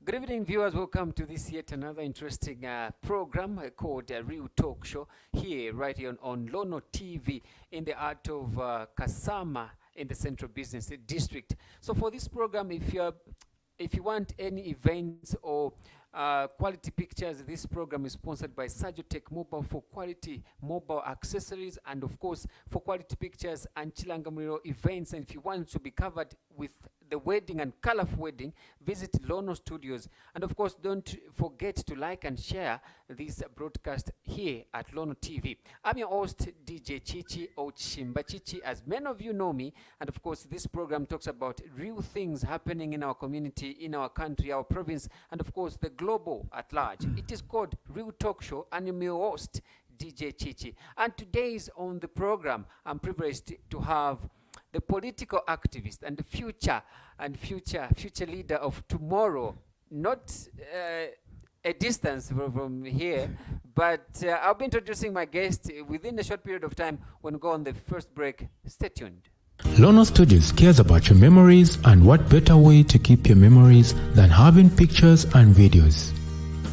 Good evening, viewers. Welcome to this yet another interesting program called Real Talk Show here, right here on Lono TV in the art of Kasama in the Central Business District. So for this program, if you want any events or quality pictures, this program is sponsored by Sajotech Mobile for quality mobile accessories and of course for quality pictures and Chilangamuriro events. And if you want to be covered with the wedding and colorful wedding, visit Lono Studios. And of course, don't forget to like and share this broadcast here at Lono TV. I'm your host, DJ Chichi or Chimba Chichi, as many of you know me. And of course, this program talks about real things happening in our community, in our country, our province, and of course, the global at large. It is called Real Talk Show, and I'm your host, DJ Chichi. And today's on the program, I'm privileged to have the political activist and the future leader of tomorrow, not a distance from here, but I'll be introducing my guest within a short period of time when we go on the first break. Stay tuned. Lono Studios cares about your memories, and what better way to keep your memories than having pictures and videos.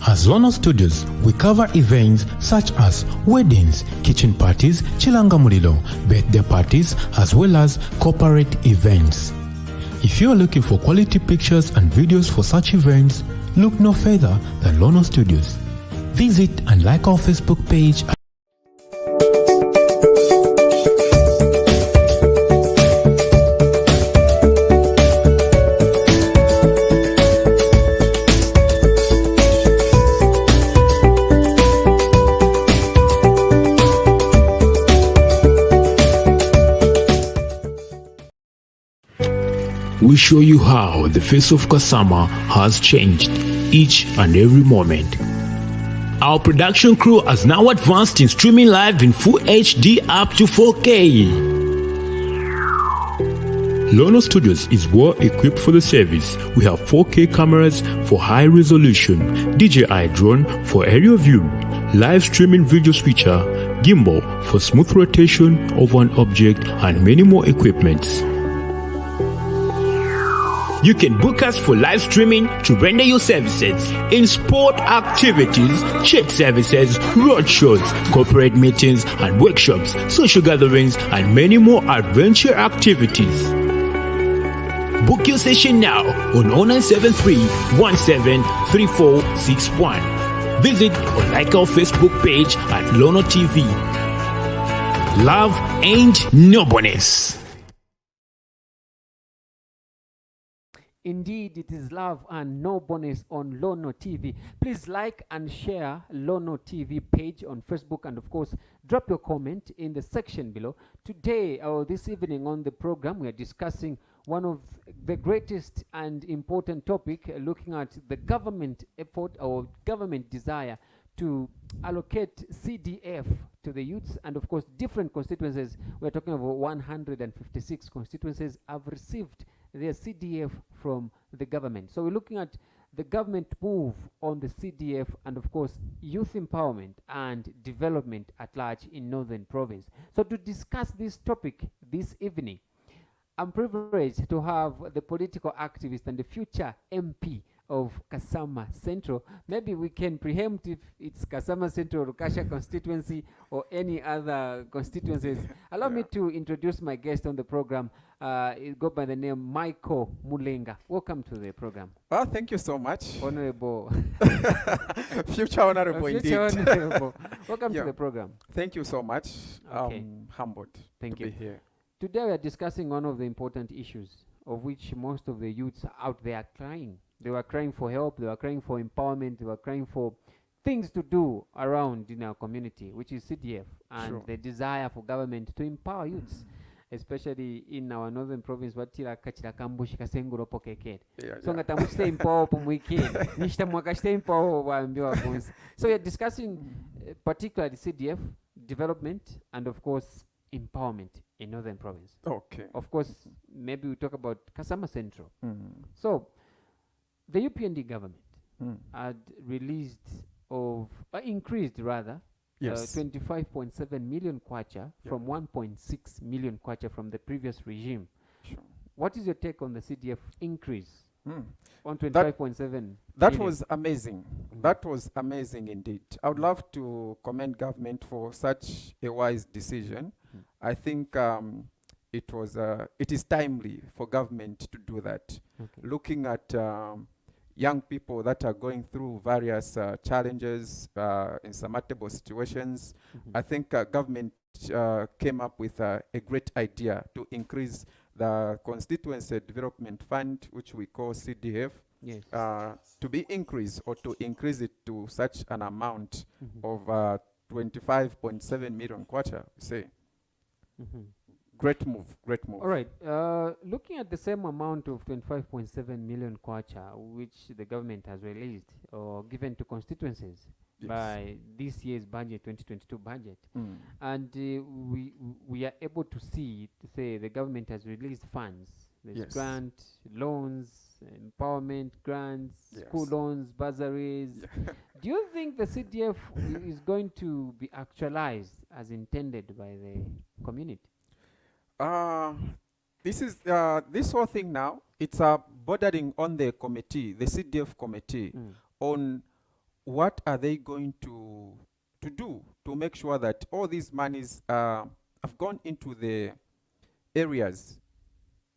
As Lono Studios, we cover events such as weddings, kitchen parties, chilangamulilo, birthday parties, as well as corporate events. If you are looking for quality pictures and videos for such events, look no further than Lono Studios. Visit and like our Facebook page. We show you how the face of Kasama has changed each and every moment. Our production crew has now advanced in streaming live in full HD up to 4K. Lono Studios is well equipped for the service. We have 4K cameras for high resolution, DJI drone for aerial view, live streaming video switcher, gimbal for smooth rotation of an object, and many more equipments. You can book us for live streaming to render your services in sport activities, chat services, road shows, corporate meetings and workshops, social gatherings, and many more adventure activities. Book your session now on 0973 173461. Visit or like our Facebook page at Lono TV. Love ain't no bonus. Indeed, it is love and no bonus on Lono TV. Please like and share Lono TV page on Facebook, and of course, drop your comment in the section below. Today, or this evening on the program, we are discussing one of the greatest and important topic, looking at the government effort or government desire to allocate CDF to the youths, and of course, different constituencies. We're talking about 156 constituencies have received their CDF from the government. So we're looking at the government move on the CDF and of course youth empowerment and development at large in Northern Province. So to discuss this topic this evening, I'm privileged to have the political activist and the future MP of Kasama Central. Maybe we can preempt if it's Kasama Central, Rukasha constituency, or any other constituencies. Allow me to introduce my guest on the program. It go by the name Michael Mulenga. Welcome to the program. Well, thank you so much. Honorable. Future honorable indeed. Honorable. Welcome to the program. Thank you so much. Okay. Humbled Thank to you. be here. Today we are discussing one of the important issues of which most of the youths out there are crying. They were crying for help, they were crying for empowerment, they were crying for things to do around in our community, which is CDF, and the desire for government to empower youths, especially in our northern province. Watira kachira kambushi kasenguro pokekere. So ngatamushite empower pumwikini. Nishita mwakashite empower waambiwa bonsi. So we are discussing particularly CDF, development, and of course empowerment in northern province. Okay. Of course, maybe we talk about Kasama Central. So the UPND government had released increased rather, 25.7 million kwacha from 1.6 million kwacha from the previous regime. What is your take on the CDF increase Mm. On That 25.7 that million. was amazing. Mm. That was amazing indeed. I would love to commend government for such a wise decision. Mm. I think it is timely for government to do that. Okay. Looking at young people that are going through various challenges, insurmountable situations, Mhm. I think government came up with a great idea to increase the Constituency Development Fund, which we call CDF, Yes. to be increased or to increase it to such an amount Mhm. of 25.7 million kwacha, say. Mhm. Great move, great move. All right. Looking at the same amount of 25.7 million kwacha, which the government has released or given to constituencies Yes. by this year's budget, 2022 budget, Mm. and we are able to see, to say the government has released funds. There's Yes. grant, loans, empowerment grants, school Yes. loans, bursaries. Do you think the CDF is going to be actualized as intended by the community? This whole thing now, it's bordering on the committee, the CDF committee, on what are they going to do to make sure that all these monies have gone into the areas,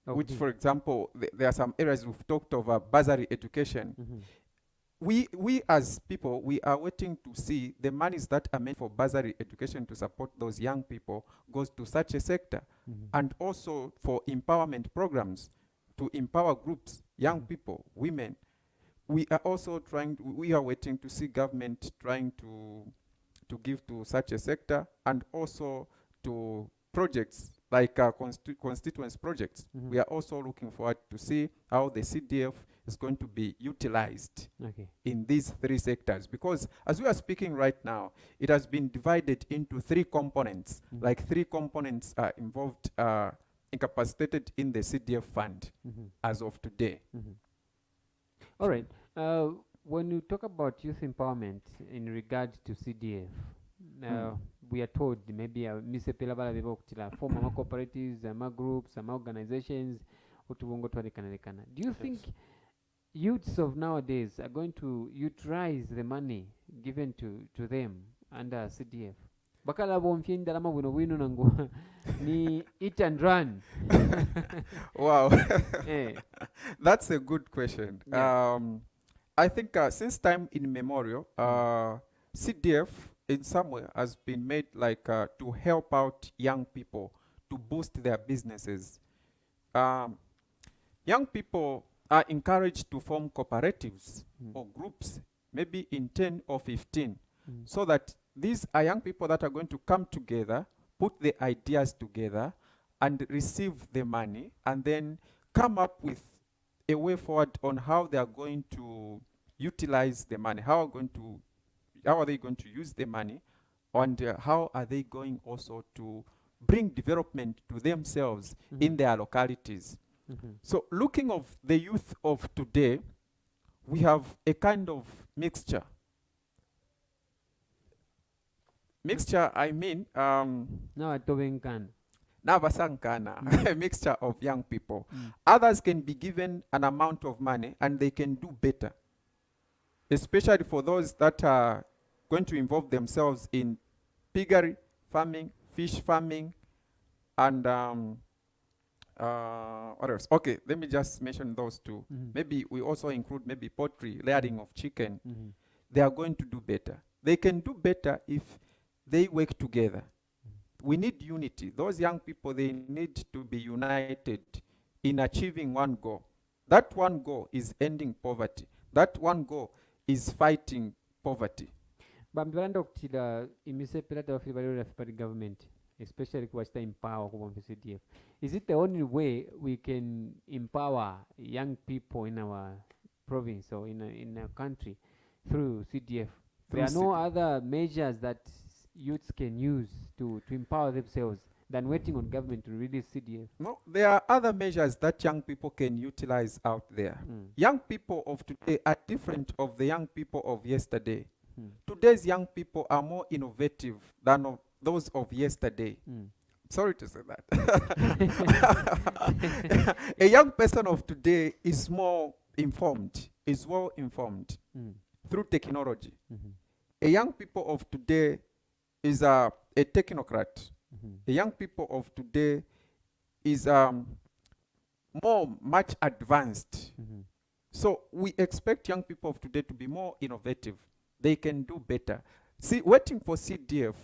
which, for example, there are some areas we've talked of bursary education. Mhm. We as people, we are waiting to see the monies that are meant for bursary education to support those young people goes to such a sector. Mhm. And also for empowerment programs to empower groups, young Mhm. people, women. We are also we are waiting to see government trying to give to such a sector, and also to projects like constituency projects. Mhm. We are also looking forward to see how the CDF is going to be utilized Okay. in these three sectors, because as we are speaking right now, it has been divided into three components. Mhm. Like three components are involved, incapacitated in the CDF fund Mhm. as of today. Mhm. All right. When you talk about youth empowerment in regard to CDF, we are told maybe misepela bala beba okutila form ama cooperatives, ama groups, ama organizations utubongo twalekanalekana. Do you think youths of nowadays are going to utilize the money given to them under CDF? Bakala bomfye ndalama buno bwino nango ni eat and run. Wow. Eh. That's a good question. Yeah. I think since time immemorial, CDF in some way has been made like to help out young people to boost their businesses. Young people are encouraged to form cooperatives or groups, maybe in 10 or 15, so that these are young people that are going to come together, put the ideas together, and receive the money, and then come up with a way forward on how they are going to utilize the money, how are they going to use the money, and how are they going also to bring development to themselves in their localities. So looking of the youth of today, we have a kind of mixture. Mixture, I mean, Now Tobenkan. Navasankana, a mixture of young people. Others can be given an amount of money and they can do better, especially for those that are going to involve themselves in piggery farming, fish farming, and what else? Okay, let me just mention those two. Maybe we also include maybe poultry, layering of chicken. They are going to do better. They can do better if they work together. We need unity. Those young people, they need to be united in achieving one goal. That one goal is ending poverty. That one goal is fighting poverty. Bambiranda okutila imise pelata wa fibali the government, especially kwa empower kwa CDF. Is it the only way we can empower young people in our province or in our country through CDF? There are no other measures that youths can use to empower themselves than waiting on government to release CDF? No, there are other measures that young people can utilize out there. Young people of today are different of the young people of yesterday. Today's young people are more innovative than those of yesterday. Sorry to say that. A young person of today is more informed, is well informed through technology. Mhm. A young people of today is a technocrat. Mhm. The young people of today is much advanced. Mhm. So we expect young people of today to be more innovative. They can do better. See, waiting for CDF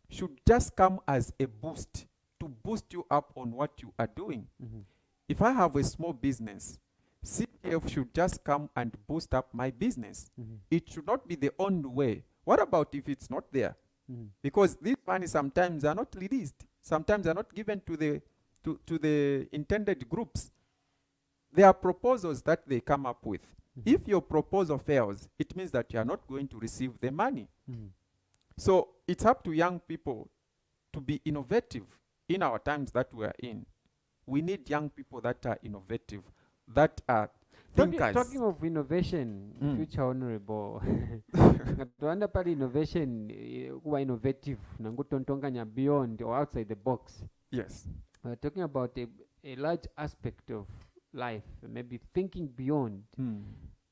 should just come as a boost to boost you up on what you are doing. Mhm. If I have a small business, CDF should just come and boost up my business. Mhm. It should not be the only way. What about if it's not there? Mhm. Because these money sometimes are not released. Sometimes are not given to the intended groups. There are proposals that they come up with. If your proposal fails, it means that you are not going to receive the money. Mhm. So it's up to young people to be innovative in our times that we are in. We need young people that are innovative, that are thinkers. Talking of innovation, future honorable, ngatuanda pali innovation kuwa innovative nangutontonganya beyond or outside the box. Yes. We're talking about a large aspect of life, maybe thinking beyond.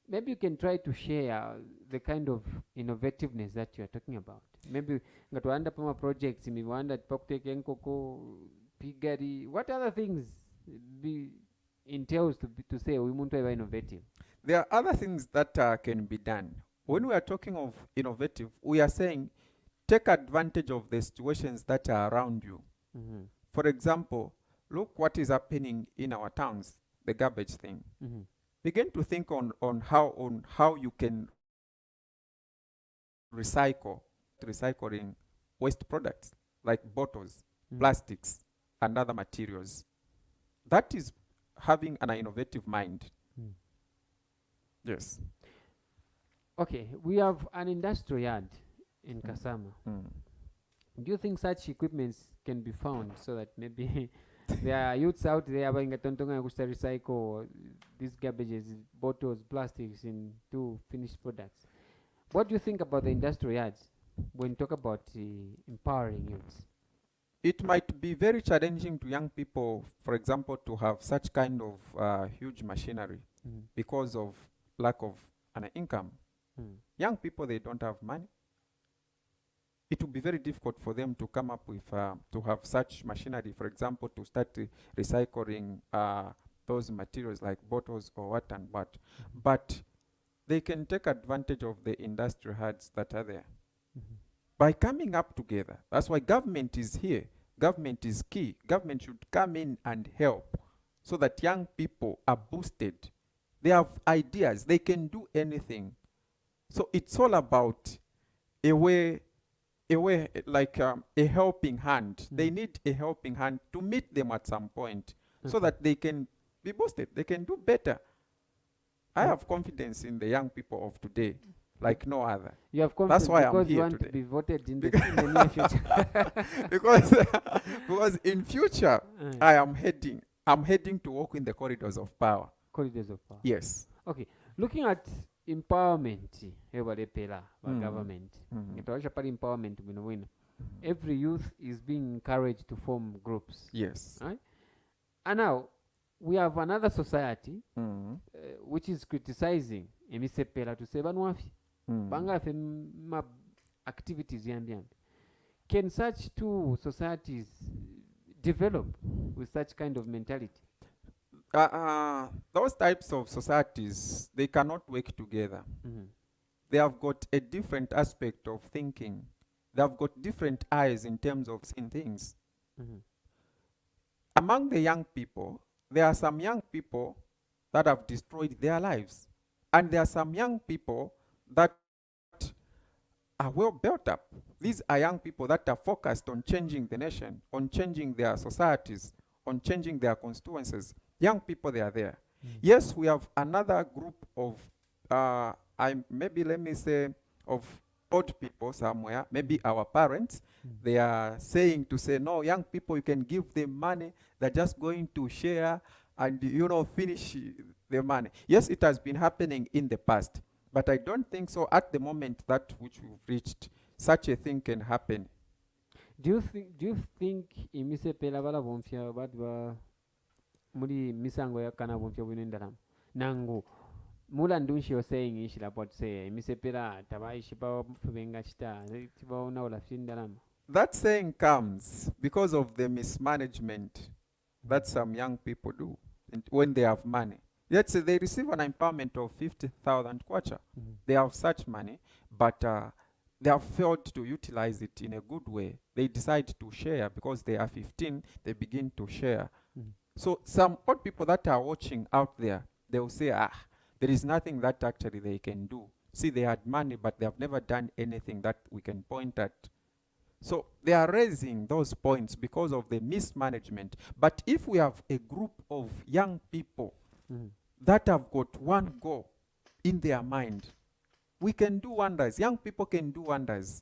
Maybe you can try to share the kind of innovativeness that you are talking about. Maybe ngatuanda pama projects imiwanda pakuteke nkoko pigari. What other things entails to say we want to be innovative? There are other things that can be done. When we are talking of innovative, we are saying take advantage of the situations that are around you. Mm-hmm. For example, look what is happening in our towns, the garbage thing. Mm-hmm. Begin to think on how you can recycling waste products like bottles, plastics, and other materials. That is having an innovative mind. Yes. Okay, we have an industrial yard in Kasama. Do you think such equipments can be found so that maybe there are youths out there buying a tontonga to recycle these garbages, bottles, plastics into finished products? What do you think about the industrial yards when you talk about empowering youths? It might be very challenging to young people, for example, to have such kind of huge machinery because of lack of an income. Young people, they don't have money. It will be very difficult for them to come up with, to have such machinery, for example, to start recycling those materials like bottles or what and what. But they can take advantage of the industrial herds that are there. By coming up together. That's why government is here. Government is key. Government should come in and help so that young people are boosted. They have ideas. They can do anything. So it's all about a way like a helping hand. They need a helping hand to meet them at some point so that they can be boosted. They can do better. I have confidence in the young people of today like no other. You have confidence. That's why I'm because here you want today. to be voted in the near future. because in future I'm heading to walk in the corridors of power. Corridors of power. Yes. Okay. Looking at empowerment, government. Empowerment, every youth is being encouraged to form groups. Yes. Right? And now we have another society which is criticizing emisepela to say banwafi banga fe activities yambi. Can such two societies develop with such kind of mentality? Those types of societies, they cannot work together. They have got a different aspect of thinking. They have got different eyes in terms of seeing things. Among the young people, there are some young people that have destroyed their lives. And there are some young people that are well built up. These are young people that are focused on changing the nation, on changing their societies, on changing their constituencies. Young people, they are there. Yes, we have another group of, maybe let me say, of old people somewhere, maybe our parents. They are saying to say, no, young people, you can give them money. They're just going to share and, finish the money. Yes, it has been happening in the past, but I don't think so at the moment that which we've reached, such a thing can happen. Do you think imise pela bala bomfya badwa muri misango ya kana bomfya winendaram nangu Mula ndunshi was saying ishi lapot say misepira tabaishi pa fubenga chita tiba una wala findalam. That saying comes because of the mismanagement that some young people do when they have money. Let's say they receive an empowerment of 50,000 kwacha. They have such money, but they have failed to utilize it in a good way. They decide to share because they are 15, they begin to share. So some old people that are watching out there, they will say, there is nothing that actually they can do. See, they had money, but they have never done anything that we can point at. So they are raising those points because of the mismanagement. But if we have a group of young people that have got one goal in their mind, we can do wonders. Young people can do wonders.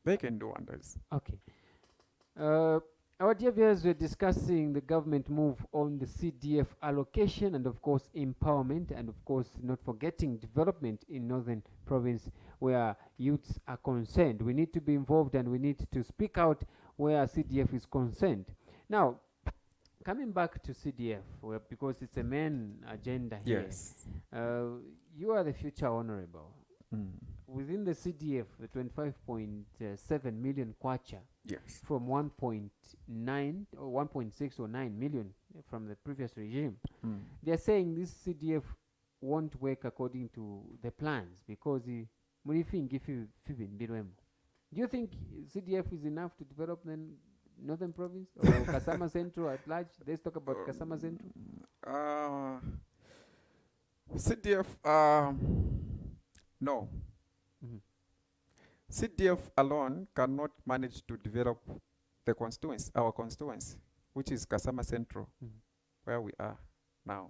They can do wonders. Okay. Our dear viewers, we're discussing the government move on the CDF allocation and of course empowerment and of course not forgetting development in Northern Province where youths are concerned. We need to be involved and we need to speak out where CDF is concerned. Now, coming back to CDF, because it's a main agenda here. Yes. You are the future honorable. Within the CDF, the 25.7 million kwacha Yes. from 1.9 or 1.6 or 9 million from the previous regime. They are saying this CDF won't work according to the plans because do you think CDF is enough to develop the Northern Province or Kasama Central at large? Let's talk about Kasama Central. CDF, no. CDF alone cannot manage to develop the constituency, our constituency, which is Kasama Central, where we are now.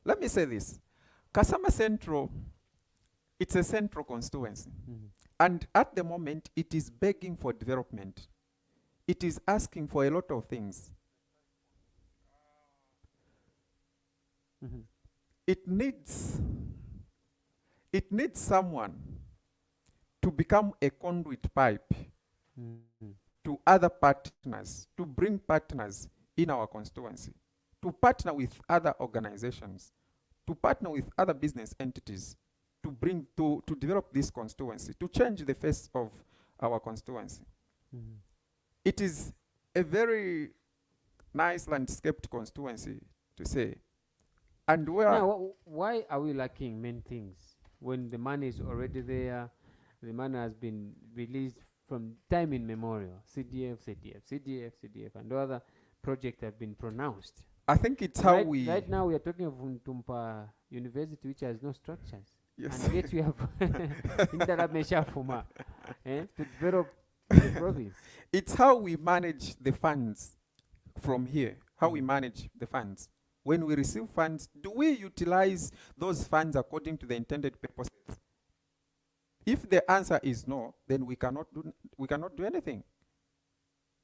Let me say this. Kasama Central, it's a central constituency. And at the moment, it is begging for development. It is asking for a lot of things. It needs someone to become a conduit pipe to other partners, to bring partners in our constituency, to partner with other organizations, to partner with other business entities, to bring to develop this constituency, to change the face of our constituency. It is a very nice landscaped constituency to say. And where now, why are we lacking main things when the money is already there? The money has been released from time immemorial. CDF, and other projects have been pronounced. I think it's how right now we are talking of Ntumpa University, which has no structures. Yes. And yet we have to develop the province. It's how we manage the funds from here, how we manage the funds. When we receive funds, do we utilize those funds according to the intended purposes? If the answer is no, then we cannot do anything.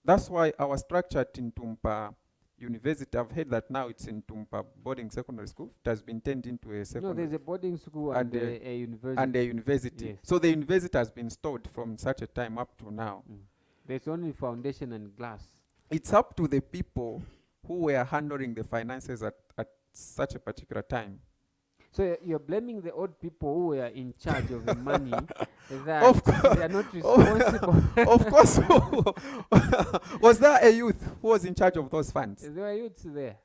That's why our structure at Ntumpa University, I've heard that now it's in Ntumpa Boarding Secondary School. It has been turned into a secondary. No, there's a boarding school and a university. And a university. Yes. So the university has been stored from such a time up to now. There's only foundation and glass. It's up to the people who were handling the finances at such a particular time. So you're blaming the old people who were in charge of the money that Of course. they are not responsible. Of course. Was there a youth who was in charge of those funds? There were youths there.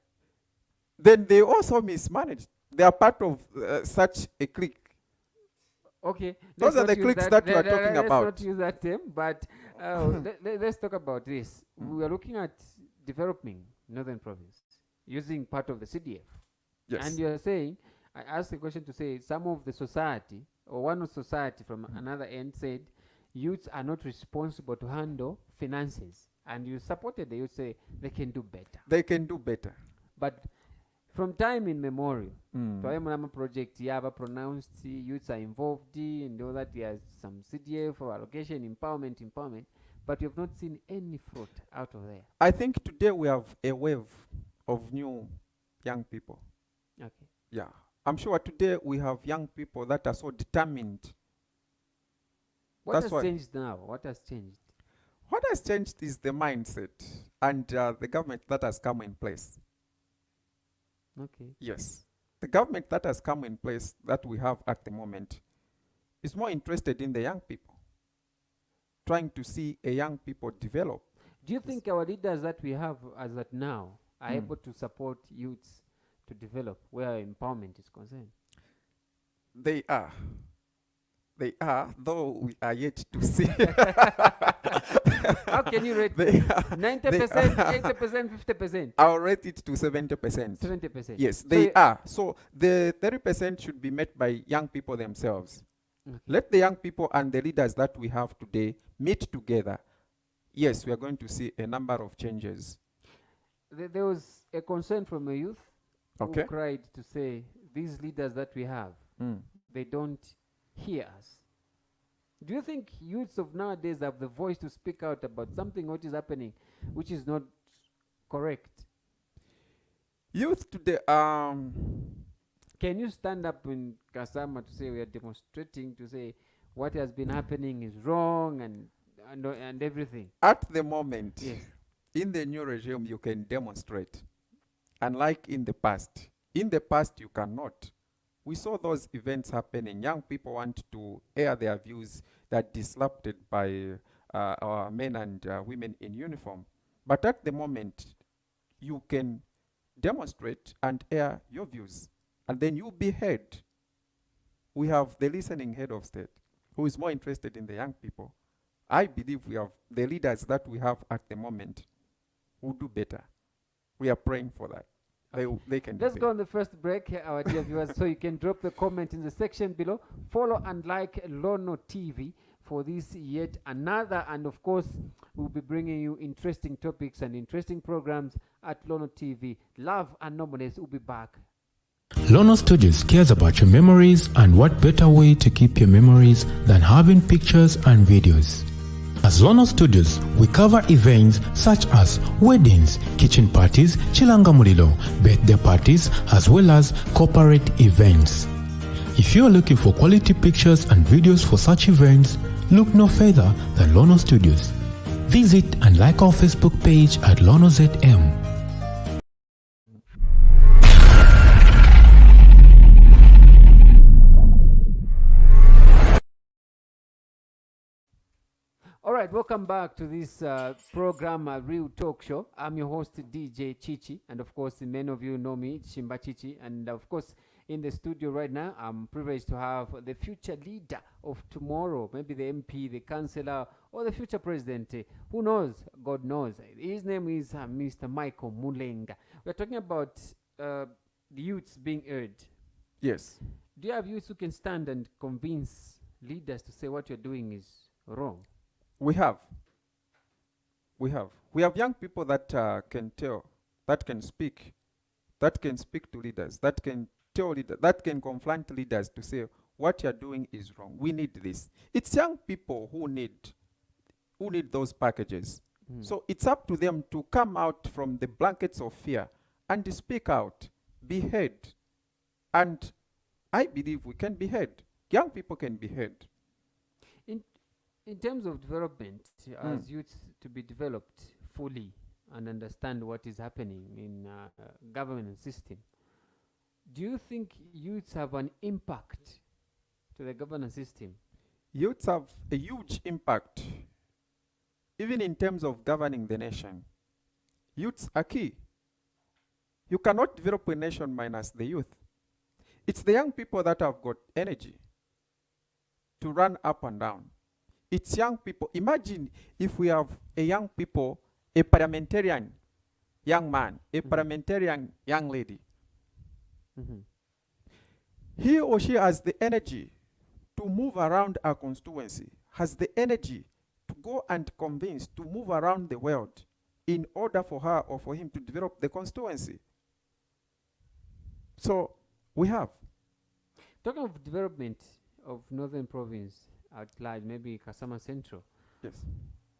Then they also mismanaged. They are part of such a clique. Okay. Those are the cliques that we are talking about. Let's not use that term, but let's talk about this. We are looking at developing Northern Province using part of the CDF. Yes. And you are saying, I asked the question to say some of the society or one of society from another end said youths are not responsible to handle finances, and you supported the youth, say they can do better. They can do better. But from time immemorial, project yaba pronounced youths are involved and all that. There's some CDF or allocation, empowerment, but you have not seen any fruit out of there. I think today we have a wave of new young people. Okay. Yeah. I'm sure today we have young people that are so determined. What has changed now? What has changed? What has changed is the mindset and the government that has come in place. Okay. Yes. The government that has come in place that we have at the moment is more interested in the young people, trying to see a young people develop. Do you think our leaders that we have as at now are Mm. able to support youths to develop where empowerment is concerned? They are. They are, though we are yet to see. How can you rate They are. 90%, 80%, 50%, I'll rate it to 70%. 70%? Yes, So they y- are. So the 30% should be met by young people themselves. Okay. Let the young people and the leaders that we have today meet together. Yes, we are going to see a number of changes. There was a concern from a youth Okay. who cried to say, these leaders that we have, Mm. they don't hear us. Do you think youths of nowadays have the voice to speak out about something what is happening, which is not correct? Youth today, Can you stand up in Kasama to say we are demonstrating, to say what has been happening is wrong and everything? at the moment, Yes. in the new regime, you can demonstrate. Unlike in the past. In the past, you cannot. We saw those events happening. Young people want to air their views that disrupted by our men and women in uniform. But at the moment, you can demonstrate and air your views. And then you'll be heard. We have the listening head of state who is more interested in the young people. I believe we have the leaders that we have at the moment who do better. We are praying for that. They can do Let's better. go on the first break, our dear viewers, so you can drop the comment in the section below. Follow and like Lono TV for this yet another, and of course, we'll be bringing you interesting topics and interesting programs at Lono TV. Love and Nominous will be back. Lono Studios cares about your memories, and what better way to keep your memories than having pictures and videos. As Lono Studios, we cover events such as weddings, kitchen parties, chilanga mulilo, birthday parties, as well as corporate events. If you are looking for quality pictures and videos for such events, look no further than Lono Studios. Visit and like our Facebook page at Lono ZM. All right, welcome back to this program, Real Talk Show. I'm your host, DJ Chichi, and of course, many of you know me, Chimba Chichi, and of course, in the studio right now, I'm privileged to have the future leader of tomorrow, maybe the MP, the councillor, or the future president. Who knows? God knows. His name is Mr. Michael Mulenga. We're talking about the youths being heard. Yes. Do you have youths who can stand and convince leaders to say what you're doing is wrong? We have. We have young people that can tell, that can speak to leaders, that can tell leaders, that can confront leaders to say what you're doing is wrong. We need this. It's young people who need those packages. So it's up to them to come out from the blankets of fear and to speak out, be heard. And I believe we can be heard. Young people can be heard. In terms of development, as youths to be developed fully and understand what is happening in government system, do you think youths have an impact to the governance system? Youths have a huge impact, even in terms of governing the nation. Youths are key. You cannot develop a nation minus the youth. It's the young people that have got energy to run up and down. It's young people. Imagine if we have a young people, a parliamentarian young man, a parliamentarian young lady. He or she has the energy to move around our constituency, has the energy to go and convince, to move around the world in order for her or for him to develop the constituency. So we have. Talking of development of Northern Province at large, maybe Kasama Central. Yes.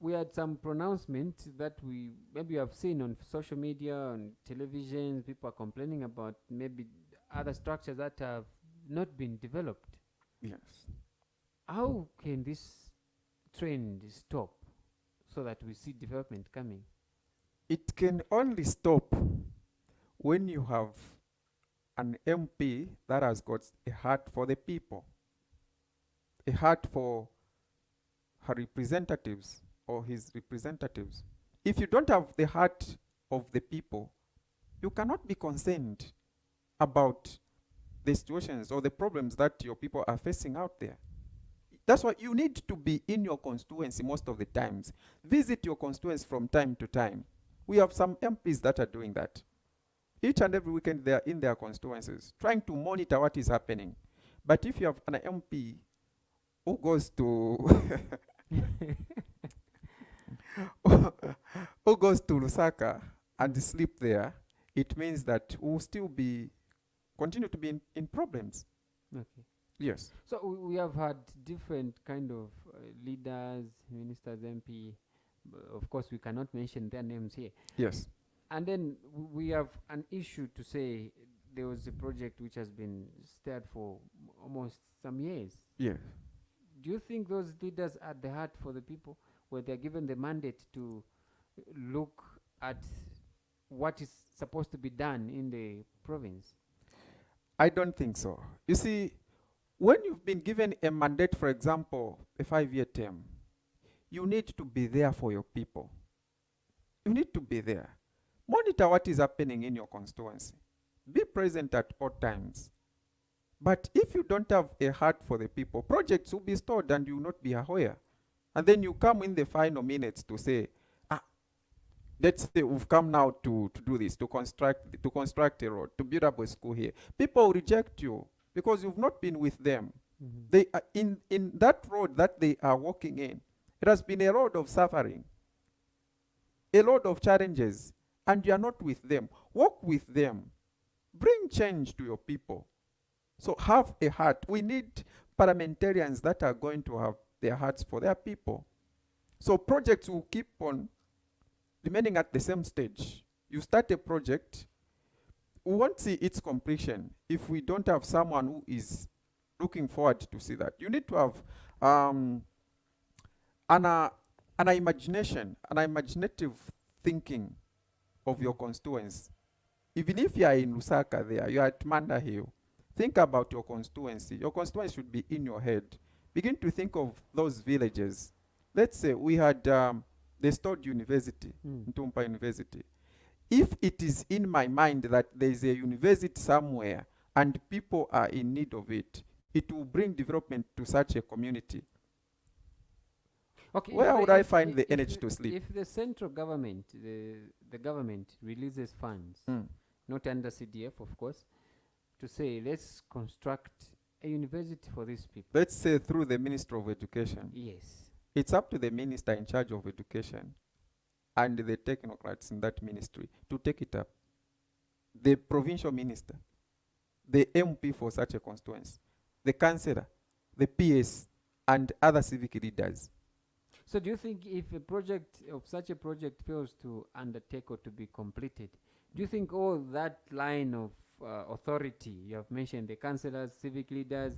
We had some pronouncements that we maybe have seen on social media, on television. People are complaining about maybe other structures that have not been developed. Yes. How can this trend stop so that we see development coming? It can only stop when you have an MP that has got a heart for the people, a heart for her representatives or his representatives. If you don't have the heart of the people, you cannot be concerned about the situations or the problems that your people are facing out there. That's why you need to be in your constituency most of the times. Visit your constituency from time to time. We have some MPs that are doing that. Each and every weekend they are in their constituencies, trying to monitor what is happening. But if you have an MP who goes to who goes to Lusaka and sleep there, it means that we'll still continue to be in problems. Okay. Yes. So we have had different kind of leaders, ministers, MP. Of course, we cannot mention their names here. Yes. And then we have an issue to say there was a project which has been stirred for almost some years. Yeah. Do you think those leaders are the heart for the people, where they're given the mandate to look at what is supposed to be done in the province? I don't think so. You see, when you've been given a mandate, for example, a 5-year term, you need to be there for your people. You need to be there. Monitor what is happening in your constituency. Be present at all times. But if you don't have a heart for the people, projects will be stalled and you will not be aware. And then you come in the final minutes to say, let's say we've come now to do this, to construct a road, to build up a school here. People will reject you because you've not been with them. Mm-hmm. They are in that road that they are walking in. It has been a road of suffering, a lot of challenges, and you are not with them. Walk with them. Bring change to your people. So have a heart. We need parliamentarians that are going to have their hearts for their people. So projects will keep on remaining at the same stage. You start a project, we won't see its completion if we don't have someone who is looking forward to see that. You need to have an imagination, an imaginative thinking of your constituents. Even if you are in Lusaka there, you are at Manda Hill, think about your constituency. Your constituency should be in your head. Begin to think of those villages. Let's say we had the Stored University, Ntumpa University. If it is in my mind that there is a university somewhere and people are in need of it, it will bring development to such a community. Okay, where would I find the energy to sleep? If the central government, the government releases funds, not under CDF, of course, to say, let's construct a university for these people. Let's say through the Minister of Education. Yes. It's up to the minister in charge of education and the technocrats in that ministry to take it up. The provincial minister, the MP for such a constituency, the councillor, the PS, and other civic leaders. So do you think if a project of such a project fails to undertake or to be completed, do you think all that line of authority you have mentioned, the councillors, civic leaders,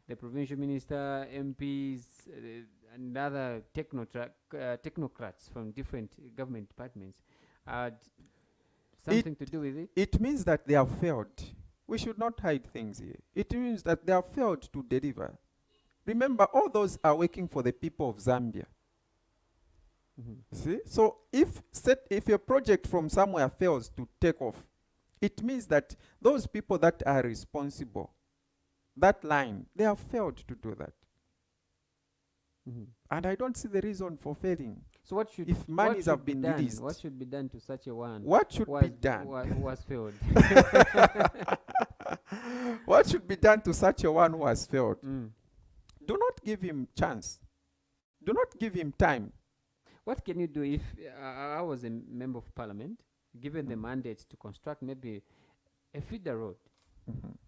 the provincial minister, MPs, and other technocrats from different government departments, something to do with it? It means that they have failed. We should not hide things here. It means that they have failed to deliver. Remember, all those are working for the people of Zambia. See? So if a project from somewhere fails to take off, it means that those people that are responsible, that line, they have failed to do that. And I don't see the reason for failing. So what should, if monies have been released, what should be done to such a one? What should be done? Who has failed? What should be done to such a one who has failed? Do not give him chance. Do not give him time. What can you do if I was a member of parliament, given the mandate to construct maybe a feeder road,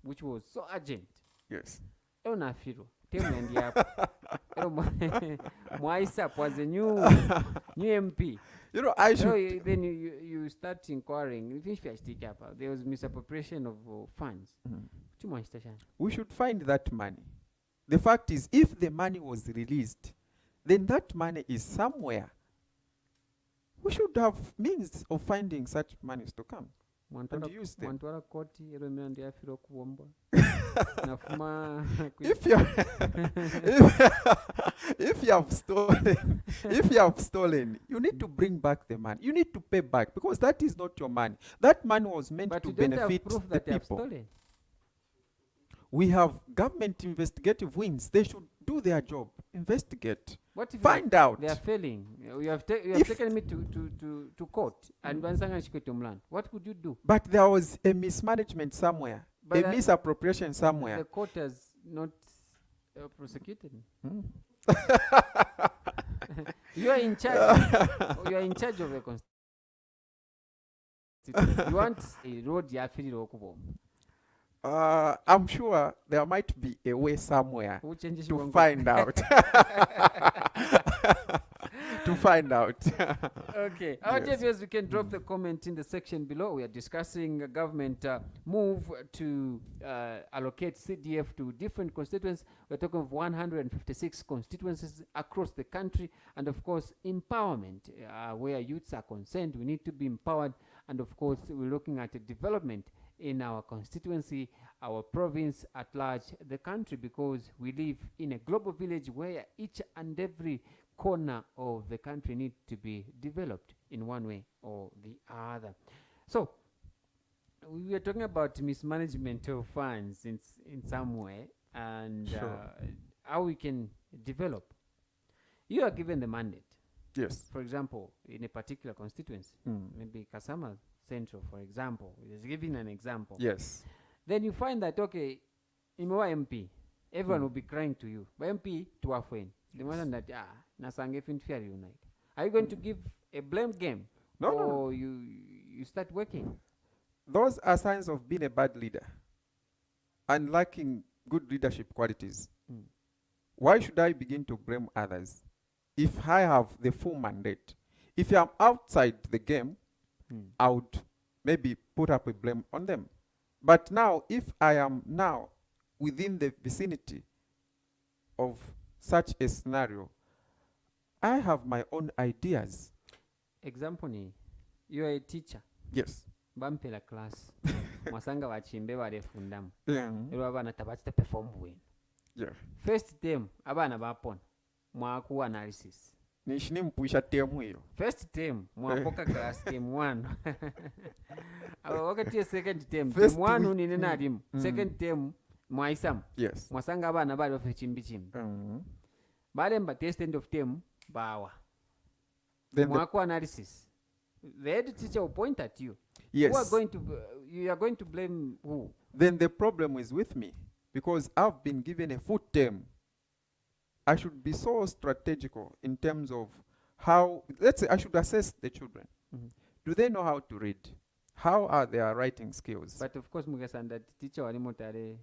which was so urgent? Yes. Moisap was a new MP. You know, I should. Then you start inquiring. There was misappropriation of funds. We should find that money. The fact is, if the money was released, then that money is somewhere. We should have means of finding such monies to come. and use them. Mwantwala koti ero mina ndiyafira okuwombwa nafuma If you if you have stolen, you need to bring back the money. You need to pay back because that is not your money. That money was meant but to you don't have benefit proof the that you have people. stolen. We have government investigative wings. They should do their job. Investigate. What if Find out. they are failing? You have If- taken me to court and bansanga nshikwe mland. What could you do? But there was a mismanagement somewhere, But a misappropriation somewhere. the court has not prosecuted me. Hmm. You are in charge. You are in charge of the constitution. You want a road yafirira okubomba. I'm sure there might be a way somewhere Who changes to you find out. To find out. Okay. Our Yes. viewers, you can drop the comment in the section below. We are discussing a government move to allocate CDF to different constituencies. We're talking of 156 constituencies across the country. And of course, empowerment, where youths are concerned. We need to be empowered. And of course, we're looking at a development in our constituency, our province at large, the country, because we live in a global village where each and every corner of the country need to be developed in one way or the other. So we were talking about mismanagement of funds in some way, and Sure. how we can develop. You are given the mandate, Yes. for example, in a particular constituency, maybe Kasama Central, for example, is giving an example. Yes. Then you find that, okay, in our MP, everyone will be crying to you. But MP, to our friend, the one that, nasange finfair unite. Are you going to give a blame game? No, no, Or you start working? Those are signs of being a bad leader and lacking good leadership qualities. Why should I begin to blame others if I have the full mandate? If I'm outside the game, I would maybe put up a blame on them. But now, if I am now within the vicinity of such a scenario, I have my own ideas. Example ni, you are a teacher. Yes. Bampela class. Mwasanga wachimbe warefundamu. Yeah. Ero abana tabachita perform bwenu. Yeah. First term, abana bapona. Mwaku analysis. Nishini mpwisha temu hiyo. First term, mwapoka class term 1. Wakati ya second term, First term 1 week, unine nadimu. Second term, mwaisamu. Yes. Mwasanga abana bali bafe chimbi. Bale mba test end of term, bawa. Then the, Mwaku analysis. The head teacher will point at you. yes. Who are going to, you are going to blame who? Then the problem is with me because I've been given a full term. I should be so strategical in terms of how, let's say I should assess the children. Do they know how to read? How are their writing skills? But of course, Mugasanda teacher walimotare.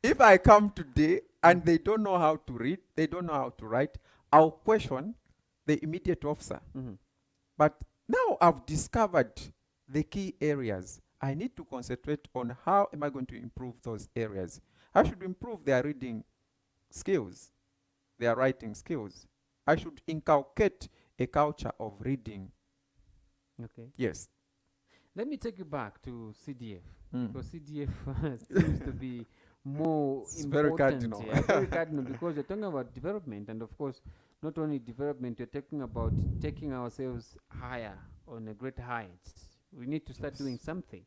If I come today and they don't know how to read, they don't know how to write, I'll question the immediate officer. But now I've discovered the key areas. I need to concentrate on how am I going to improve those areas. I should improve their reading skills, their writing skills. I should inculcate a culture of reading. Okay. Yes. Let me take you back to CDF. Because CDF seems to be more It's very important. cardinal. Very cardinal because you're talking about development. And of course, not only development, you're talking about taking ourselves higher on a great heights. We need to start doing something.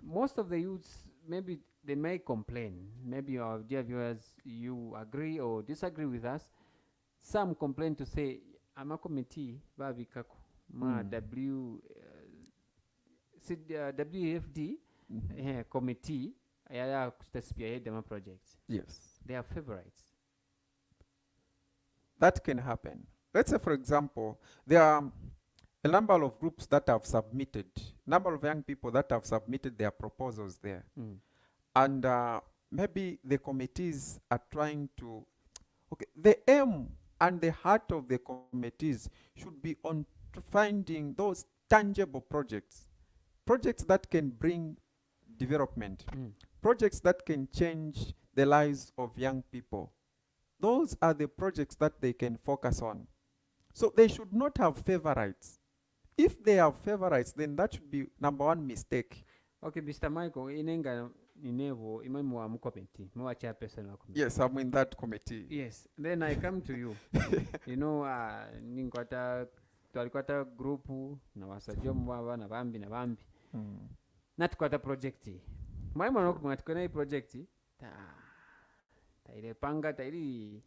Most of the youths, maybe they may complain. Maybe our dear viewers, you agree or disagree with us. Some complain to say, I'm a committee, babikako, ma WFD committee, I spearhead demo projects. Yes. They are favorites. That can happen. Let's say, for example, there are a number of groups that have submitted, number of young people that have submitted their proposals there. And maybe the committees are trying to, okay, the aim and the heart of the committees should be on finding those tangible projects, projects that can bring development, projects that can change the lives of young people. Those are the projects that they can focus on. So they should not have favorites. If they have favorites, then that should be number one mistake. Okay, Mr. Michael, inenga inevo imemu wa committee, mwa chairperson wa committee. Yes, I'm in that committee. Yes, then I come to you. You know, ninkwata twalikwata grupu na wasajomu wava na bambi. Na tukwata projecti. Mwaimu anokumwa tukona hii projecti. Taile panga, taili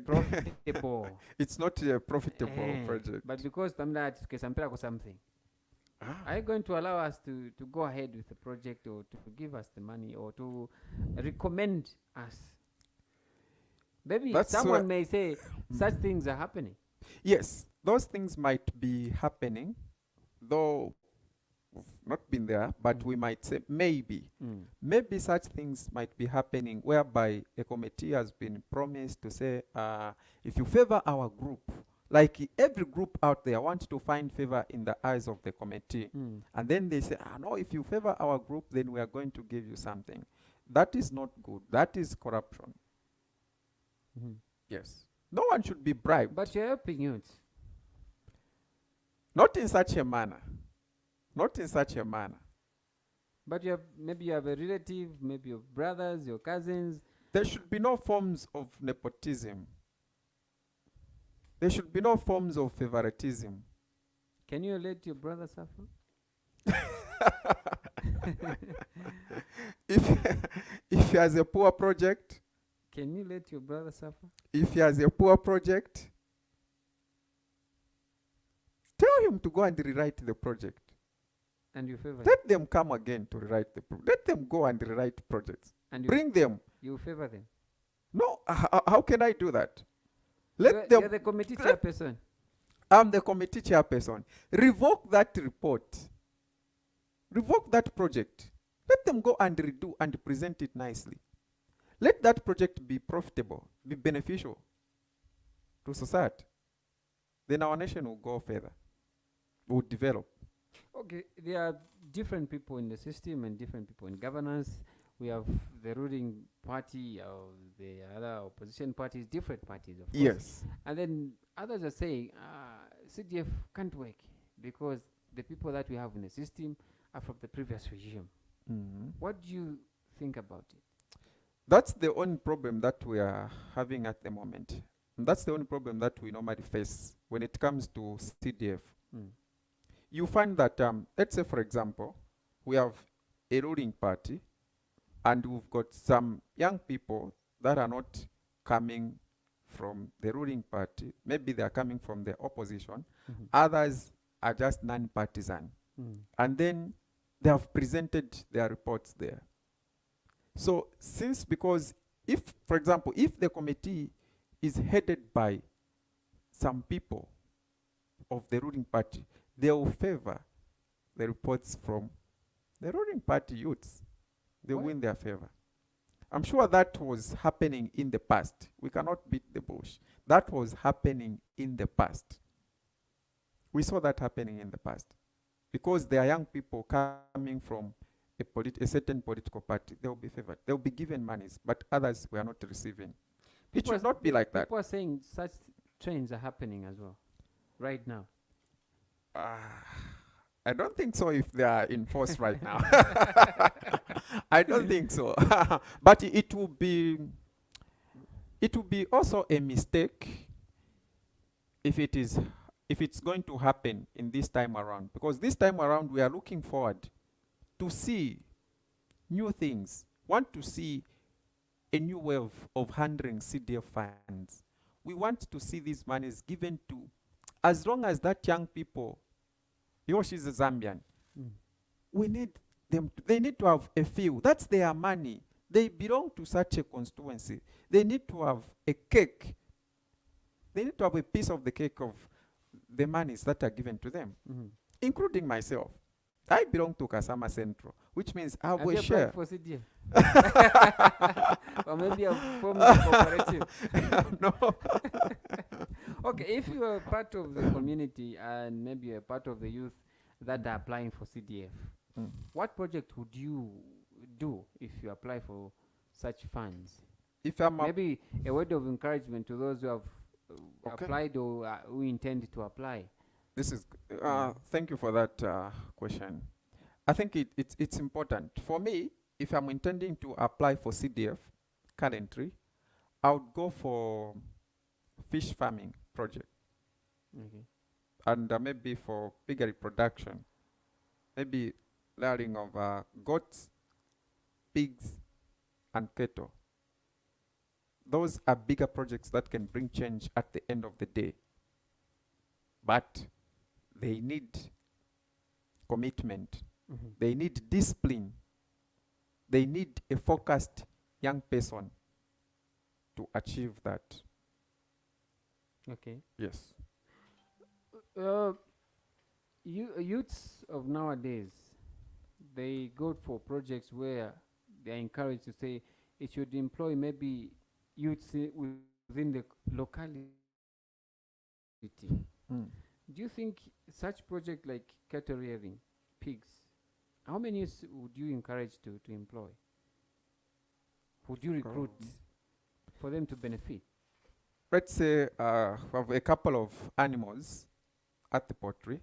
profitable. It's not a profitable project. But because tamda tukesampira kwa something. Are you going to allow us to go ahead with the project, or to give us the money, or to recommend us? Maybe someone may say such things are happening. Yes, those things might be happening, though we've not been there, but we might say maybe. Maybe such things might be happening whereby a committee has been promised to say, if you favor our group, like every group out there wants to find favor in the eyes of the committee. And then they say, no, if you favor our group, then we are going to give you something. That is not good. That is corruption. Yes. No one should be bribed. But you're helping youth. Not in such a manner. Not in such a manner. But maybe you have a relative, maybe your brothers, your cousins. There should be no forms of nepotism. There should be no forms of favoritism. Can you let your brother suffer? If he has a poor project, can you let your brother suffer? If he has a poor project, tell him to go and rewrite the project. And you favor Let them come again to rewrite the project. Let them go and rewrite projects. And bring them. You favor them? No, how can I do that? You're the committee chairperson. I'm the committee chairperson. Revoke that report. Revoke that project. Let them go and redo and present it nicely. Let that project be profitable, be beneficial to society. Then our nation will go further, will develop. Okay, there are different people in the system and different people in governance. We have the ruling party, the other opposition parties, different parties, of course. Yes. And then others are saying, CDF can't work because the people that we have in the system are from the previous regime. What do you think about it? That's the only problem that we are having at the moment. And that's the only problem that we normally face when it comes to CDF. You find that, let's say, for example, we have a ruling party, and we've got some young people that are not coming from the ruling party. Maybe they are coming from the opposition. Others are just non-partisan. And then they have presented their reports there. So because if, for example, if the committee is headed by some people of the ruling party, they will favor the reports from the ruling party youths. They win their favor. I'm sure that was happening in the past. We cannot beat the bush. That was happening in the past. We saw that happening in the past. Because there are young people coming from a certain political party, they will be favored. They will be given monies, but others were not receiving. It should not be like that. People are saying such trends are happening as well, right now. I don't think so if they are in force right now. I don't think so. But it will be also a mistake if it's going to happen in this time around. Because this time around we are looking forward to see new things. Want to see a new way of handling CDF funds. We want to see these monies given to, as long as that young people, he or she's a Zambian, we need them, they need to have a feel. That's their money. They belong to such a constituency. They need to have a cake. They need to have a piece of the cake of the monies that are given to them, including myself. I belong to Kasama Central, which means I have a share. For CDF? Or maybe a form of cooperative? No. Okay, if you are part of the community and maybe a part of the youth that are applying for CDF, what project would you do if you apply for such funds? If I'm maybe a word of encouragement to those who have applied or who intend to apply. This is thank you for that question. I think it's important for me. If I'm intending to apply for CDF currently, I would go for fish farming project, Okay. and maybe for piggery production, maybe rearing of goats, pigs, and cattle. Those are bigger projects that can bring change at the end of the day. But they need commitment. Mhm. They need discipline. They need a focused young person to achieve that. Okay. Yes. Youths of nowadays, they go for projects where they are encouraged to say it should employ maybe youths within the locality. Mm. Do you think such project like cattle rearing, pigs, how many youths would you encourage to employ? Would you recruit for them to benefit? Let's say we have a couple of animals at the pottery,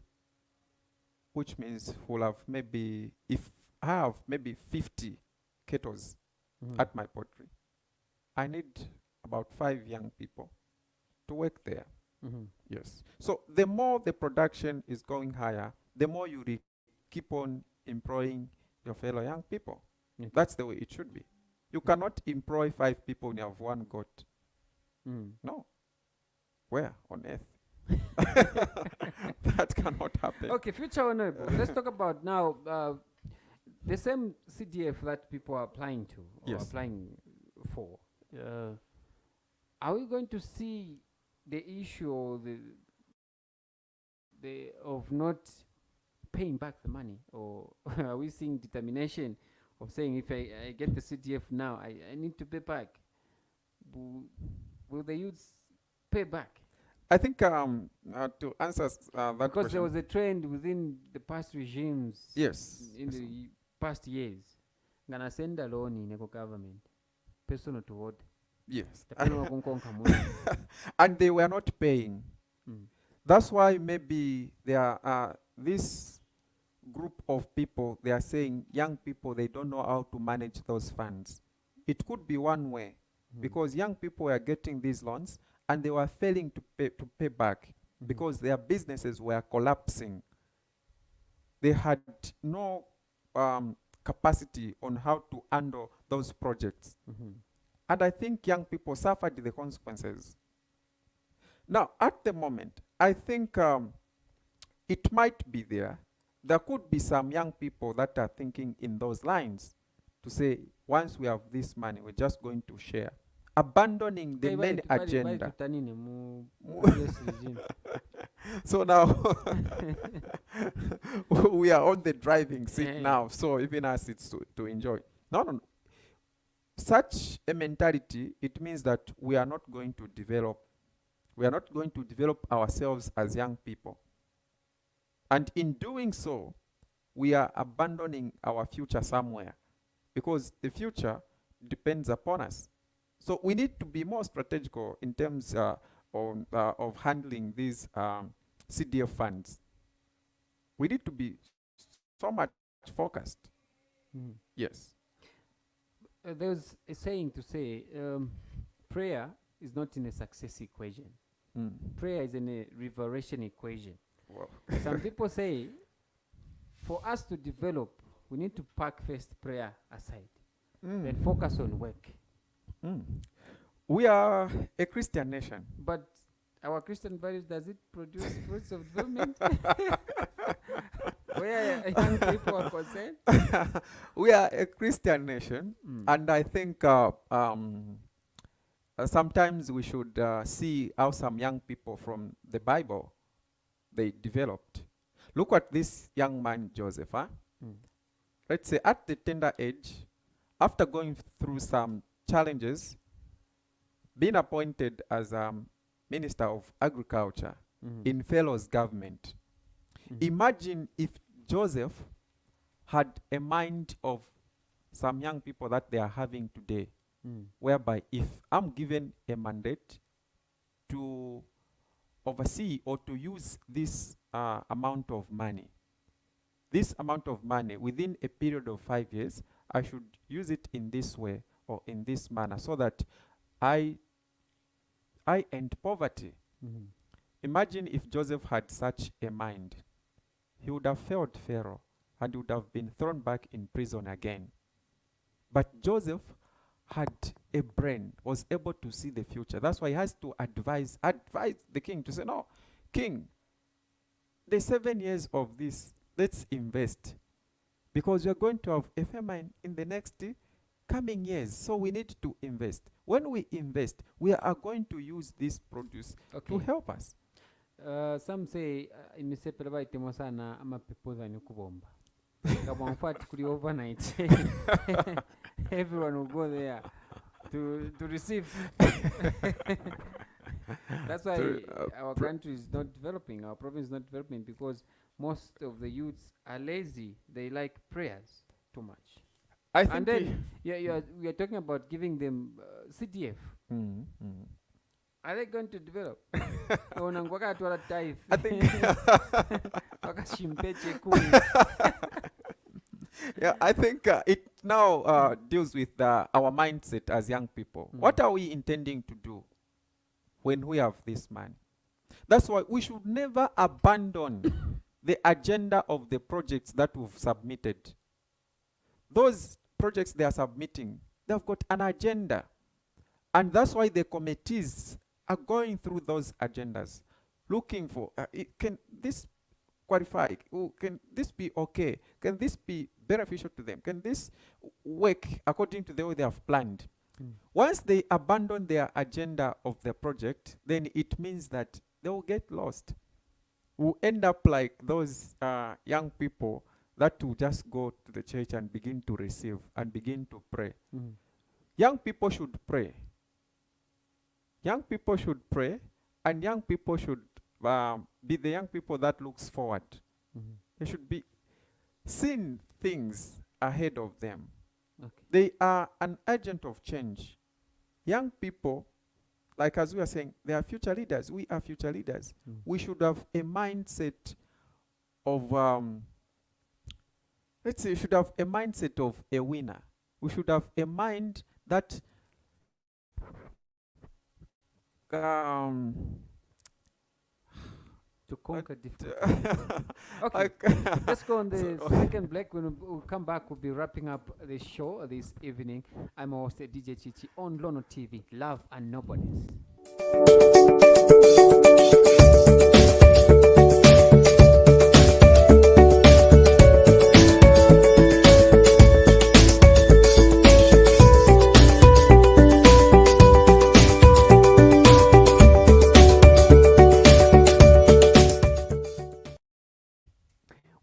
which means we'll have maybe, if I have maybe 50 kettles at my pottery, I need about 5 young people to work there. Yes. So the more the production is going higher, the more you keep on employing your fellow young people. Okay. That's the way it should be. You cannot employ 5 people when you have 1 goat. No. Where on earth? That cannot happen. Okay, future honorable. Let's talk about now the same CDF that people are applying to or Yes. applying for. Are we going to see the issue or the of not paying back the money, or are we seeing determination of saying if I get the CDF now, I need to pay back? Will the youths pay back? I think to answer that Because question. there was a trend within the past regimes. Yes. In the past years, ngana send a loan in eco government, personal to what? Yes. Depending on konka money. And they were not paying. Mm. That's why maybe there are this group of people, they are saying young people, they don't know how to manage those funds. It could be one way, because young people were getting these loans and they were failing to pay back because their businesses were collapsing. They had no capacity on how to handle those projects. And I think young people suffered the consequences. Now, at the moment, I think it might be there. There could be some young people that are thinking in those lines to say, once we have this money, we're just going to share, abandoning the main agenda. So now we are on the driving seat now, so even us it's to enjoy. No. Such a mentality, it means that we are not going to develop ourselves as young people. And in doing so, we are abandoning our future somewhere, because the future depends upon us. So we need to be more strategical in terms of handling these CDF funds. We need to be so much focused. Yes. There's a saying to say, prayer is not in a success equation. Prayer is in a reversion equation. Wow. Some people say, for us to develop, we need to park first prayer aside, then focus on work. We are a Christian nation. But our Christian values, does it produce fruits of development? Where young people are concerned? We are a Christian nation, and I think sometimes we should see how some young people from the Bible, they developed. Look at this young man, Joseph. Let's say at the tender age, after going through some challenges, being appointed as Minister of Agriculture in Pharaoh's government. Imagine if Joseph had a mind of some young people that they are having today, whereby if I'm given a mandate to oversee or to use this amount of money. This amount of money, within a period of 5 years, I should use it in this way or in this manner so that I end poverty. Imagine if Joseph had such a mind. He would have failed Pharaoh and would have been thrown back in prison again. But Joseph had a brain, was able to see the future. That's why he has to advise the king to say, no, king, the 7 years of this, let's invest. Because we are going to have a famine in the next coming years. So we need to invest. When we invest, we are going to use this produce to help us. Some say imisepela baitemo sana amapepoza ni kubomba. Kama mfati kuli overnight. Everyone will go there to receive. That's why our country is not developing, our province is not developing, because most of the youths are lazy. They like prayers too much. I think and then we are talking about giving them CDF. Are they going to develop? I think yeah, I think it now deals with our mindset as young people. What are we intending to do when we have this money? That's why we should never abandon the agenda of the projects that we've submitted. Those projects they are submitting, they've got an agenda. And that's why the committees are going through those agendas, looking for, can this qualify? Can this be okay? Can this be beneficial to them? Can this work according to the way they have planned? Once they abandon their agenda of the project, then it means that they will get lost. We'll end up like those young people that will just go to the church and begin to receive and begin to pray. Young people should pray. Young people should pray, and young people should be the young people that looks forward. They should be seeing things ahead of them. They are an agent of change. Young people, like as we are saying, they are future leaders. We are future leaders. We should have a mindset of, let's say, we should have a mindset of a winner. We should have a mind that to conquer difficulties. Okay, let's go on the second break. When we'll come back, we'll be wrapping up the show this evening. I'm our host, DJ Chichi, on Lono TV, Love and Nobodies.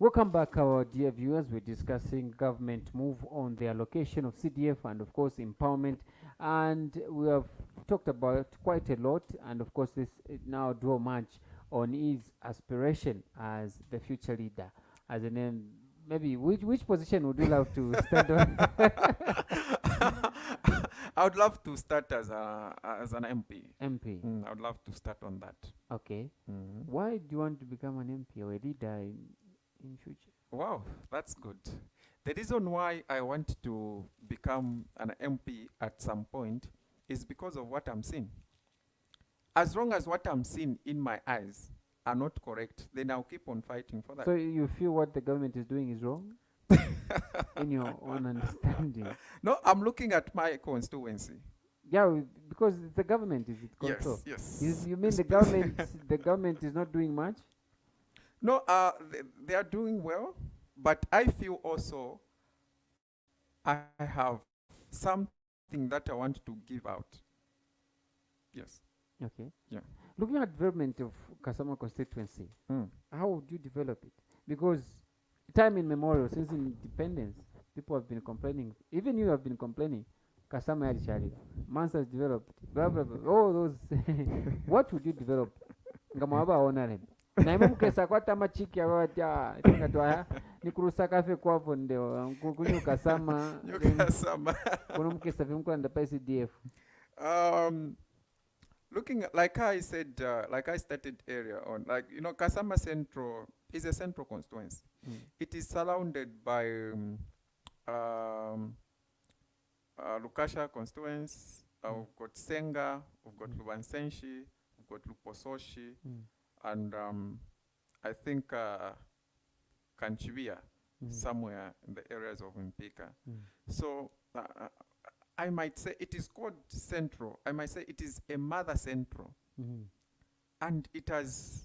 Welcome back, our dear viewers. We're discussing government move on the allocation of CDF and, of course, empowerment. And we have talked about quite a lot. And, of course, this now draw much on his aspiration as the future leader. As a name, maybe which position would you love to stand on? I would love to start as an MP. MP. I would love to start on that. Okay. Why do you want to become an MP or a leader in future? Wow, that's good. The reason why I want to become an MP at some point is because of what I'm seeing. As long as what I'm seeing in my eyes are not correct, then I'll keep on fighting for that. So you feel what the government is doing is wrong? In your own understanding? No, I'm looking at my constituency. Yeah, because the government is in control. Yes. You mean the government is not doing much? No, they are doing well, but I feel also I have something that I want to give out. Yes. Okay. Yeah. Looking at development of Kasama constituency, how would you develop it? Because time immemorial, since independence, people have been complaining. Even you have been complaining. Kasama Yari Mansa has developed. Blah, blah, blah. All those. What would you develop? Ngamaba honorable. Naima mukesa kwa tama chiki ya watia tinga tuaya ni kurusa kafe kwa vondeo kunyu kasama Kasama kuno mukesa vimkula nda pa CDF. looking at, like I said, like I stated earlier on, like, you know, Kasama Central is a central constituency. It is surrounded by Lukasha constituency. We've got Senga, we've got Lubansenshi, we've got Lupososhi, and I think Kanchivia, somewhere in the areas of Mpika. So I might say it is called central. I might say it is a mother central. And it has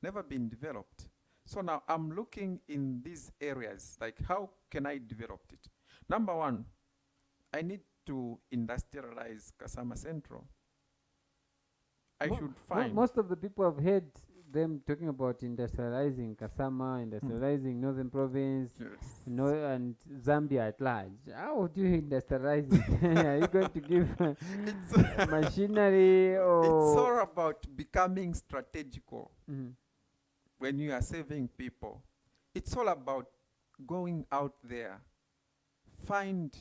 never been developed. So now I'm looking in these areas, like how can I develop it? Number one, I need to industrialize Kasama Central. I should find... Most of the people have heard them talking about industrializing Kasama, industrializing Northern Province, and Zambia at large. How would you industrialize it? Are you going to give machinery or... It's all about becoming strategical when you are saving people. It's all about going out there, find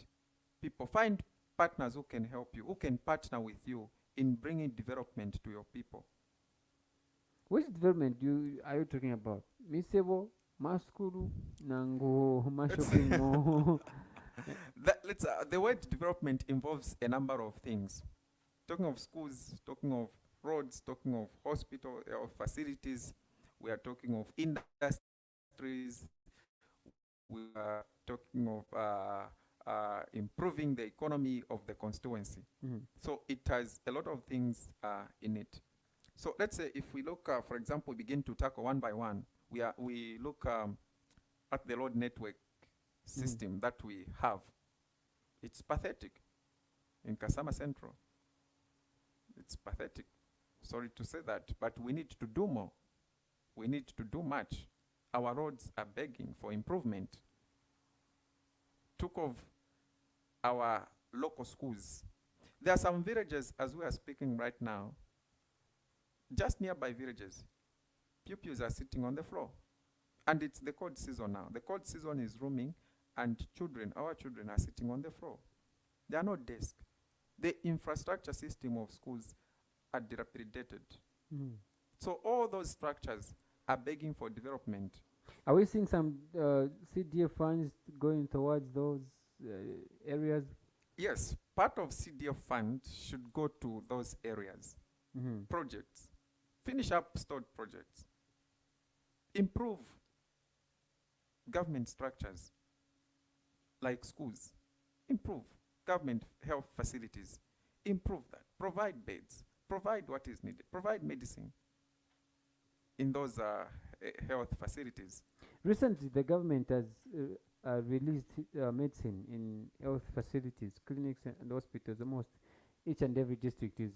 people, find partners who can help you, who can partner with you in bringing development to your people. Which development are you talking about? Misebo, Maskuru, Nango, Mashopingo. The word development involves a number of things. Talking of schools, talking of roads, talking of hospital or facilities, we are talking of industries, we are talking of improving the economy of the constituency. So it has a lot of things in it. So let's say if we look, for example, begin to tackle one by one, we look at the road network system that we have. It's pathetic in Kasama Central. It's pathetic. Sorry to say that, but we need to do more. We need to do much. Our roads are begging for improvement. Took of our local schools. There are some villages, as we are speaking right now, just nearby villages, pupils are sitting on the floor. And it's the cold season now. The cold season is rooming, and our children are sitting on the floor. There are no desks. The infrastructure system of schools are dilapidated. So all those structures are begging for development. Are we seeing some CDF funds going towards those areas? Yes, part of CDF fund should go to those areas. Projects. Finish up stalled projects. Improve government structures like schools. Improve government health facilities. Improve that. Provide beds. Provide what is needed. Provide medicine in those health facilities. Recently, the government has released medicine in health facilities, clinics and hospitals. Almost each and every district is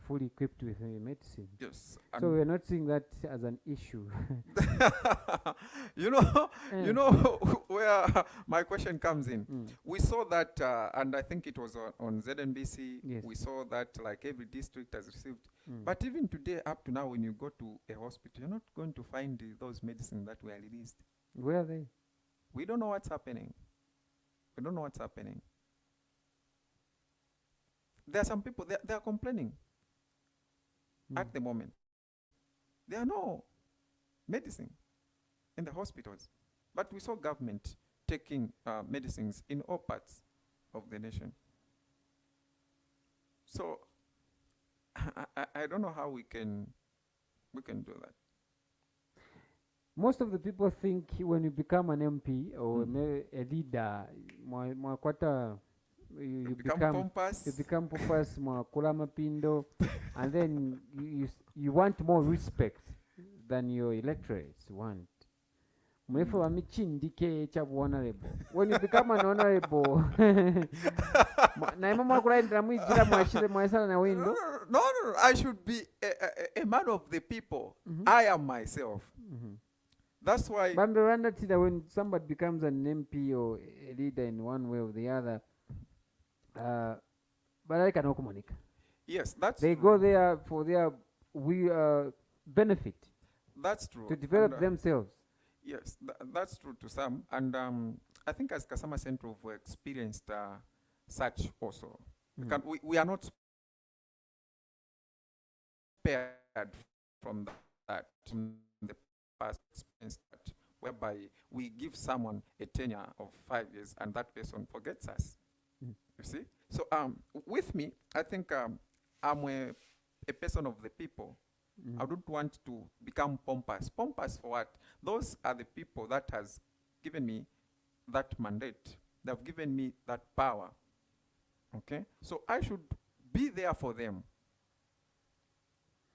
fully equipped with medicine. Yes. So we're not seeing that as an issue. You know where my question comes in. We saw that, and I think it was on ZNBC. Yes. We saw that like every district has received. But even today, up to now, when you go to a hospital, you're not going to find those medicines that were released. Where are they? We don't know what's happening. We don't know what's happening. There are some people, they are complaining at the moment. There are no medicine in the hospitals. But we saw government taking medicines in all parts of the nation. So I don't know how we can do that. Most of the people think when you become an MP or a leader, you become pompous, pindo, and then you want more respect than your electorates want. When you become an honorable, no, I should be a man of the people. I am myself. That's why. When somebody becomes an MP or a leader in one way or the other, but I cannot communicate. Yes, that's they true. Go there for their benefit. That's true. To develop themselves. Yes, that's true to some. And I think as Kasama Central, we've experienced such also. We are not spared from that, from the past experience, that whereby we give someone a tenure of 5 years and that person forgets us. Mm. You see? So with me, I think I'm a person of the people. Mm. I don't want to become pompous. Pompous for what? Those are the people that has given me that mandate. They've given me that power. Okay? So I should be there for them.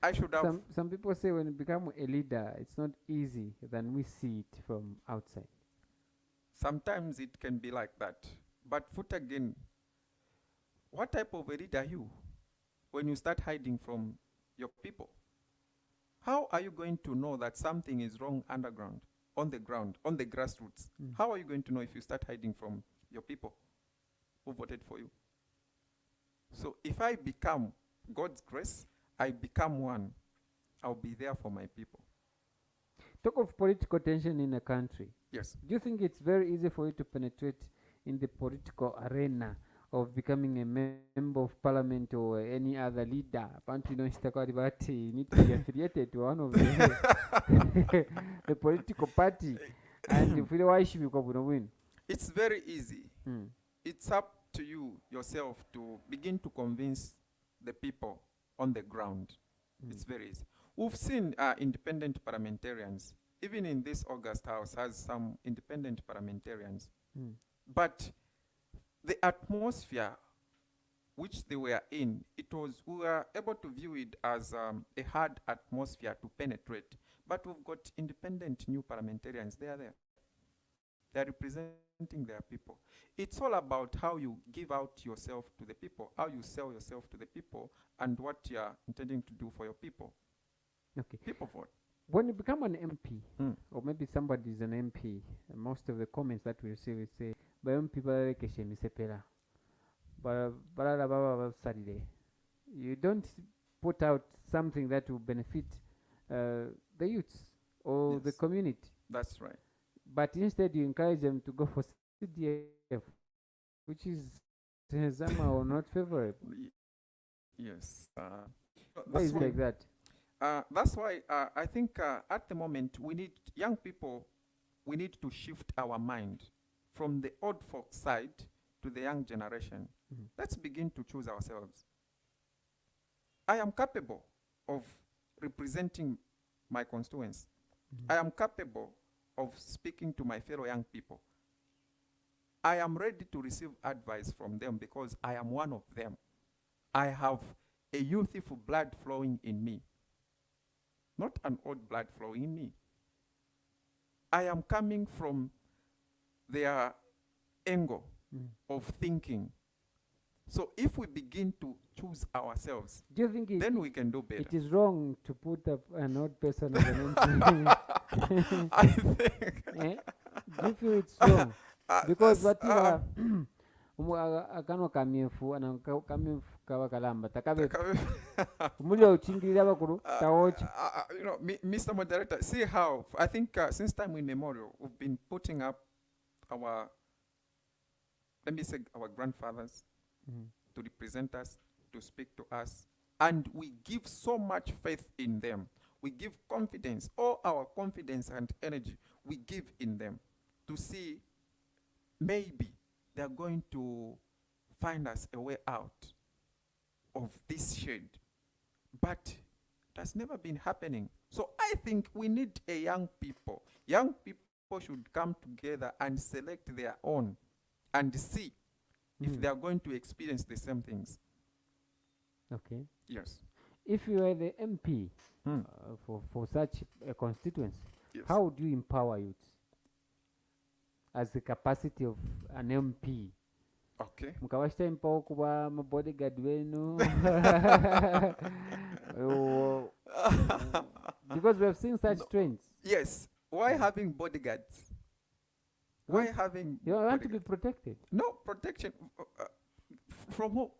I should have... Some people say when you become a leader, it's not easy than we see it from outside. Sometimes it can be like that. But foot again, what type of a leader are you when you start hiding from your people? How are you going to know that something is wrong underground, on the ground, on the grassroots? Mm. How are you going to know if you start hiding from your people who voted for you? So if I become God's grace, I become one, I'll be there for my people. Talk of political tension in a country. Yes. Do you think it's very easy for you to penetrate in the political arena of becoming a member of parliament or any other leader? Apparently, you need to be affiliated to one of the, the political party. And if you win. It's very easy. Mm. It's up to you yourself to begin to convince the people on the ground. Mm. It's very easy. We've seen independent parliamentarians. Even in this August House has some independent parliamentarians. Mm. But the atmosphere which they were in, we were able to view it as a hard atmosphere to penetrate. But we've got independent new parliamentarians. They are there. They're representing their people. It's all about how you give out yourself to the people, how you sell yourself to the people, and what you're intending to do for your people. Okay. People vote. When you become an MP, or maybe somebody is an MP, most of the comments that we receive is say, you don't put out something that will benefit the youths or the Yes. community, That's right. but instead you encourage them to go for CDF, which is somehow not favorable. Yes. Why is it like that? That's why I think at the moment young people, we need to shift our mind from the old folk side to the young generation. Mhm. Let's begin to choose ourselves. I am capable of representing my constituents. Mhm. I am capable of speaking to my fellow young people. I am ready to receive advice from them because I am one of them. I have a youthful blood flowing in me, not an old blood flowing in me. I am coming from their angle of thinking. So if we begin to choose ourselves, Do you think then we can do better. it is wrong to put up an old person as an MP? I think Do you feel it's wrong? Because what that's, akano kamyefu kamyefu kaba kalamba takabe mulio uchingirira bakuru tawochi. Mr. Moderator, see how I think since time immemorial we've been putting up our, let me say, our grandfathers to represent us, to speak to us, and we give so much faith in them. We give confidence, all our confidence and energy we give in them to see maybe they're going to find us a way out of this shade. But that's never been happening. So I think we need a young people. Young people should come together and select their own and see if they are going to experience the same things. Okay. Yes. If you are the MP for such a constituency, Yes. how would you empower youth as the capacity of an MP? Okay. Mukawashita empower kuba bodyguard wenu because we have seen such trends. Yes. Why having bodyguards? Why having You want to be bodyguards? protected No protection from who?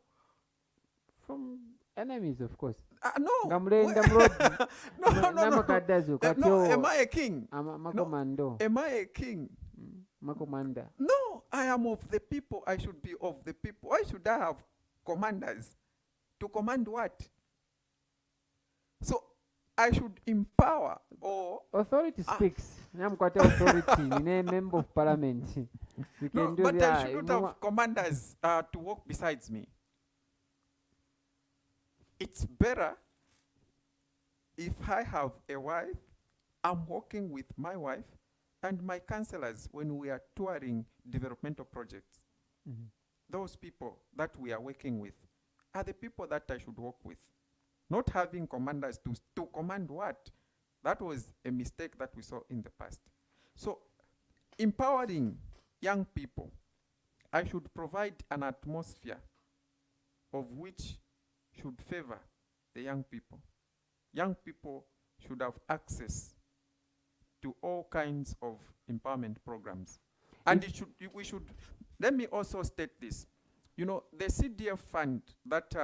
from enemies, of course. No. Ngamulenda mrodi No. namakadazi No. ukatyo Am I a king? makomando Am I a king? makomanda. No, I am of the people. I should be of the people. Why should I have commanders? To command what? So I should empower or Authority speaks. I'm quite authority. In a member of parliament. You no, can do but I that. shouldn't have commanders to walk besides me. It's better if I have a wife, I'm working with my wife and my counselors when we are touring developmental projects. Mhm. Those people that we are working with are the people that I should work with. Not having commanders to command what? That was a mistake that we saw in the past. So empowering young people, I should provide an atmosphere of which should favor the young people. Young people should have access to all kinds of empowerment programs. And we should, let me also state this. You know, the CDF fund that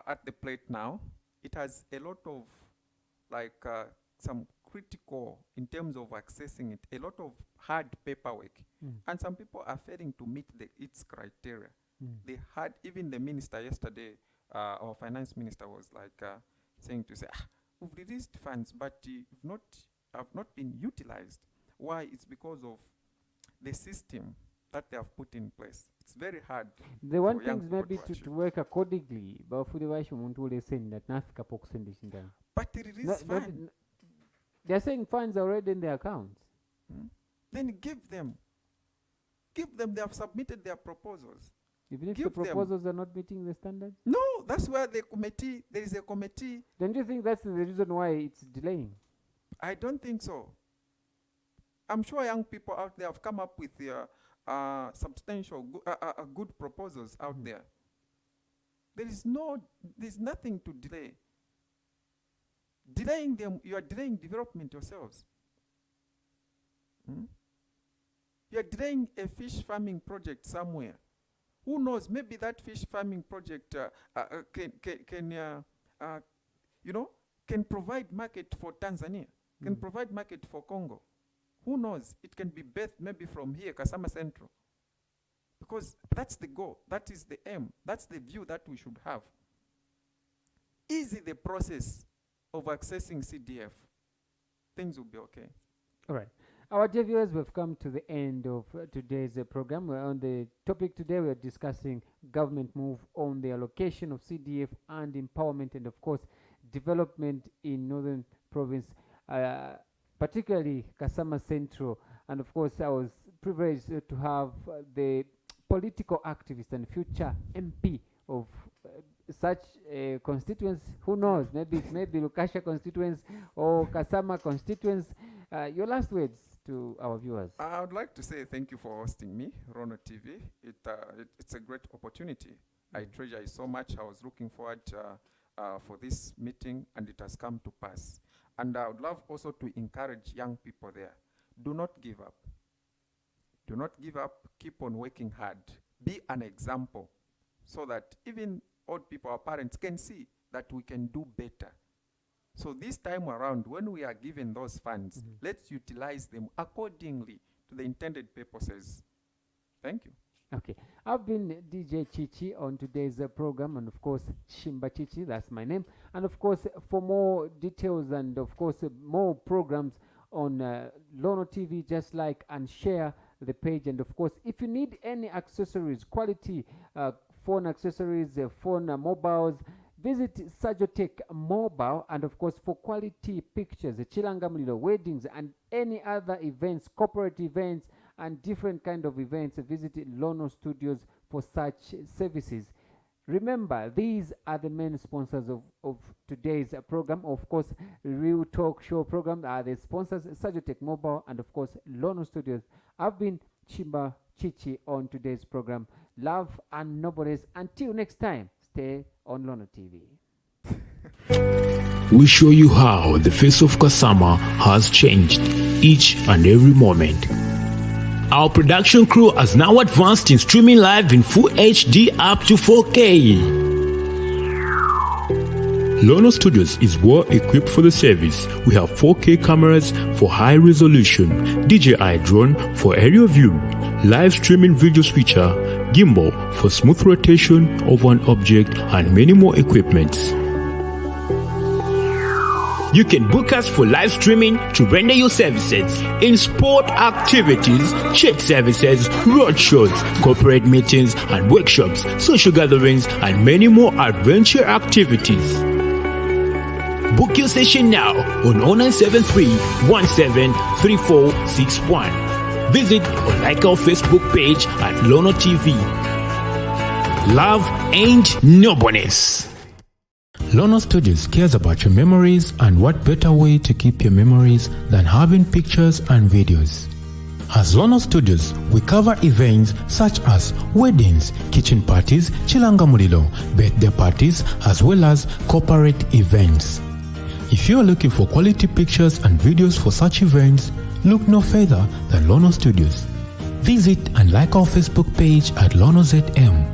at the plate now, it has a lot of some critical in terms of accessing it, a lot of hard paperwork. And some people are failing to meet its criteria. They had, even the minister yesterday, our finance minister was saying to say, we've released funds, but have not been utilized. Why? It's because of the system that they have put in place. It's very hard. The one thing maybe to work accordingly, but for the way you saying that Nafika Pok sending. But they release funds. They're saying funds are already in their accounts. Then give them. Give them. They have submitted their proposals. Even if the proposals are not meeting the standards? No, that's where there is a committee. Don't you think that's the reason why it's delaying? I don't think so. I'm sure young people out there have come up with substantial, good proposals out there. There's nothing to delay. Delaying them, you are delaying development yourselves. You are delaying a fish farming project somewhere. Who knows? Maybe that fish farming project can provide market for Tanzania, can provide market for Congo. Who knows? It can be birthed maybe from here, Kasama Central. Because that's the goal. That is the aim. That's the view that we should have. Easy the process of accessing CDF. Things will be okay. All right. Our dear viewers, we've come to the end of today's program. We're on the topic today. We're discussing government move on the allocation of CDF and empowerment and, of course, development in Northern Province, particularly Kasama Central. And, of course, I was privileged to have the political activist and future MP of such a constituents. Who knows? Maybe it may be Lukasha constituents or Kasama constituents. Your last words to our viewers. I would like to say thank you for hosting me, Lono TV. It's a great opportunity. I treasure it so much. I was looking forward for this meeting, and it has come to pass. And I would love also to encourage young people there. Do not give up. Do not give up. Keep on working hard. Be an example so that even old people, our parents, can see that we can do better. So this time around, when we are given those funds, let's utilize them accordingly to the intended purposes. Thank you. Okay. I've been DJ Chichi on today's program, and of course, Shimba Chichi, that's my name. And of course, for more details and of course, more programs on Lono TV, just like and share the page. And of course, if you need any accessories, quality phone accessories, phone mobiles, visit Sajotech Mobile. And of course, for quality pictures, Chilangamlilo weddings and any other events, corporate events and different kind of events, visit Lono Studios for such services. Remember, these are the main sponsors of today's program. Of course, Real Talk Show program are the sponsors, Sajotech Mobile and of course Lono Studios. I've been Chimba Chichi on today's program. Love and nobodies. Until next time, stay on Lono TV. We show you how the face of Kasama has changed each and every moment. Our production crew has now advanced in streaming live in full HD up to 4K. Lono Studios is well equipped for the service. We have 4K cameras for high resolution, DJI drone for aerial view, live streaming video switcher, gimbal for smooth rotation of an object, and many more equipments. You can book us for live streaming to render your services in sport activities, church services, road shows, corporate meetings and workshops, social gatherings, and many more adventure activities. Book your session now on 0973 173461. Visit or like our Facebook page at Lono TV. Love ain't no bonus. Lono Studios cares about your memories, and what better way to keep your memories than having pictures and videos. As Lono Studios, we cover events such as weddings, kitchen parties, chilanga mulilo, birthday parties, as well as corporate events. If you are looking for quality pictures and videos for such events, look no further than Lono Studios. Visit and like our Facebook page at Lono ZM.